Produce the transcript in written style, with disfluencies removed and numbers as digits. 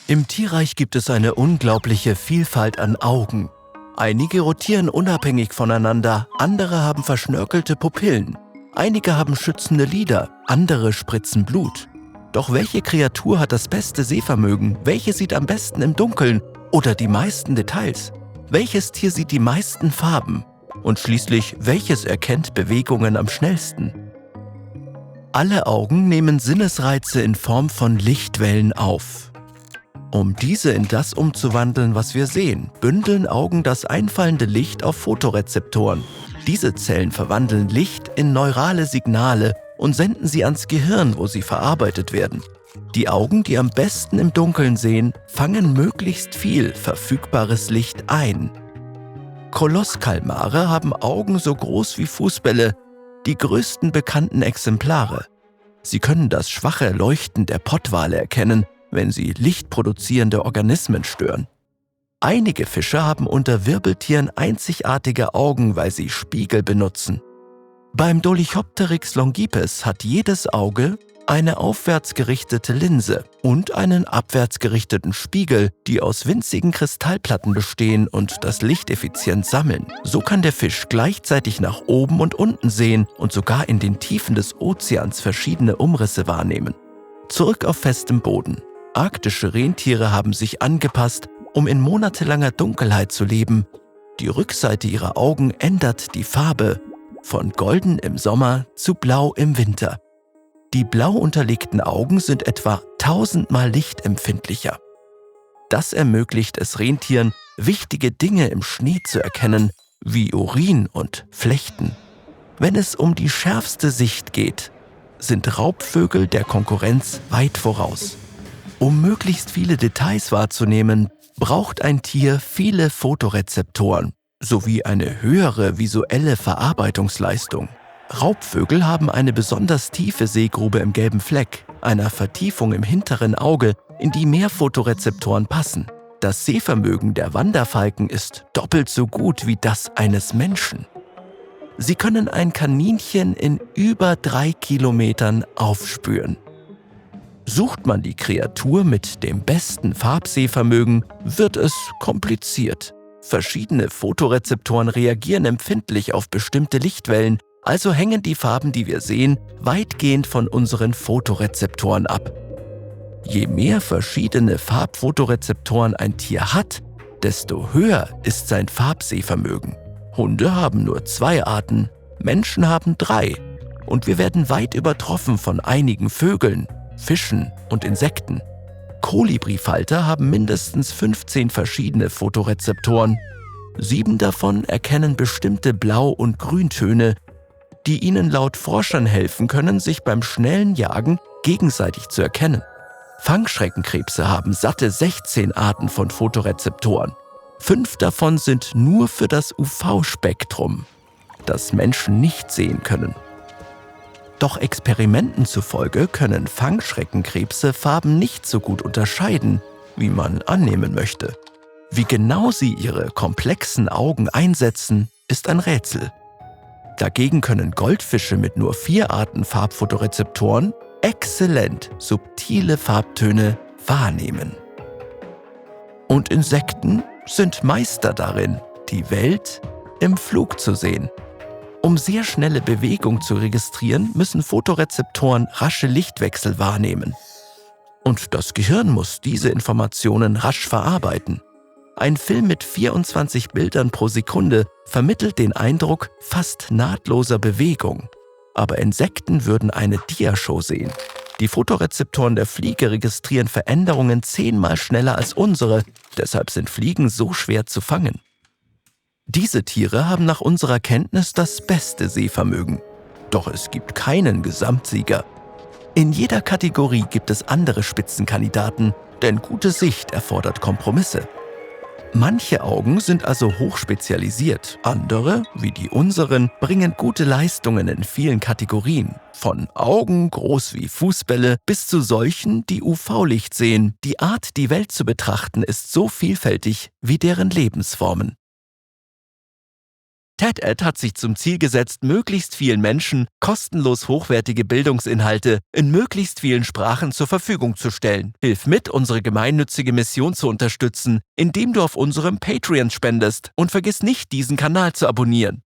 Im Tierreich gibt es eine unglaubliche Vielfalt an Augen. Einige rotieren unabhängig voneinander, andere haben verschnörkelte Pupillen. Einige haben schützende Lider, andere spritzen Blut. Doch welche Kreatur hat das beste Sehvermögen? Welche sieht am besten im Dunkeln oder die meisten Details? Welches Tier sieht die meisten Farben? Und schließlich, welches erkennt Bewegungen am schnellsten? Alle Augen nehmen Sinnesreize in Form von Lichtwellen auf. Um diese in das umzuwandeln, was wir sehen, bündeln Augen das einfallende Licht auf Photorezeptoren. Diese Zellen verwandeln Licht in neurale Signale und senden sie ans Gehirn, wo sie verarbeitet werden. Die Augen, die am besten im Dunkeln sehen, fangen möglichst viel verfügbares Licht ein. Kolosskalmare haben Augen so groß wie Fußbälle, die größten bekannten Exemplare. Sie können das schwache Leuchten der Pottwale erkennen, wenn sie lichtproduzierende Organismen stören. Einige Fische haben unter Wirbeltieren einzigartige Augen, weil sie Spiegel benutzen. Beim Dolichopteryx longipes hat jedes Auge eine aufwärts gerichtete Linse und einen abwärts gerichteten Spiegel, die aus winzigen Kristallplatten bestehen und das Licht effizient sammeln. So kann der Fisch gleichzeitig nach oben und unten sehen und sogar in den Tiefen des Ozeans verschiedene Umrisse wahrnehmen. Zurück auf festem Boden. Arktische Rentiere haben sich angepasst, um in monatelanger Dunkelheit zu leben. Die Rückseite ihrer Augen ändert die Farbe von golden im Sommer zu blau im Winter. Die blau unterlegten Augen sind etwa 1000-mal lichtempfindlicher. Das ermöglicht es Rentieren, wichtige Dinge im Schnee zu erkennen, wie Urin und Flechten. Wenn es um die schärfste Sicht geht, sind Raubvögel der Konkurrenz weit voraus. Um möglichst viele Details wahrzunehmen, braucht ein Tier viele Photorezeptoren sowie eine höhere visuelle Verarbeitungsleistung. Raubvögel haben eine besonders tiefe Sehgrube im gelben Fleck, einer Vertiefung im hinteren Auge, in die mehr Photorezeptoren passen. Das Sehvermögen der Wanderfalken ist doppelt so gut wie das eines Menschen. Sie können ein Kaninchen in über 3 Kilometern aufspüren. Sucht man die Kreatur mit dem besten Farbsehvermögen, wird es kompliziert. Verschiedene Photorezeptoren reagieren empfindlich auf bestimmte Lichtwellen, also hängen die Farben, die wir sehen, weitgehend von unseren Photorezeptoren ab. Je mehr verschiedene Farbphotorezeptoren ein Tier hat, desto höher ist sein Farbsehvermögen. Hunde haben nur 2 Arten, Menschen haben 3 und wir werden weit übertroffen von einigen Vögeln, Fischen und Insekten. Kolibrifalter haben mindestens 15 verschiedene Photorezeptoren. 7 davon erkennen bestimmte Blau- und Grüntöne, die ihnen laut Forschern helfen können, sich beim schnellen Jagen gegenseitig zu erkennen. Fangschreckenkrebse haben satte 16 Arten von Photorezeptoren. 5 davon sind nur für das UV-Spektrum, das Menschen nicht sehen können. Doch Experimenten zufolge können Fangschreckenkrebse Farben nicht so gut unterscheiden, wie man annehmen möchte. Wie genau sie ihre komplexen Augen einsetzen, ist ein Rätsel. Dagegen können Goldfische mit nur 4 Arten Farbphotorezeptoren exzellent subtile Farbtöne wahrnehmen. Und Insekten sind Meister darin, die Welt im Flug zu sehen. Um sehr schnelle Bewegung zu registrieren, müssen Photorezeptoren rasche Lichtwechsel wahrnehmen. Und das Gehirn muss diese Informationen rasch verarbeiten. Ein Film mit 24 Bildern pro Sekunde vermittelt den Eindruck fast nahtloser Bewegung. Aber Insekten würden eine Diashow sehen. Die Photorezeptoren der Fliege registrieren Veränderungen 10-mal schneller als unsere, deshalb sind Fliegen so schwer zu fangen. Diese Tiere haben nach unserer Kenntnis das beste Sehvermögen. Doch es gibt keinen Gesamtsieger. In jeder Kategorie gibt es andere Spitzenkandidaten, denn gute Sicht erfordert Kompromisse. Manche Augen sind also hochspezialisiert, andere, wie die unseren, bringen gute Leistungen in vielen Kategorien. Von Augen groß wie Fußbälle bis zu solchen, die UV-Licht sehen. Die Art, die Welt zu betrachten, ist so vielfältig wie deren Lebensformen. TED-Ed hat sich zum Ziel gesetzt, möglichst vielen Menschen kostenlos hochwertige Bildungsinhalte in möglichst vielen Sprachen zur Verfügung zu stellen. Hilf mit, unsere gemeinnützige Mission zu unterstützen, indem du auf unserem Patreon spendest und vergiss nicht, diesen Kanal zu abonnieren.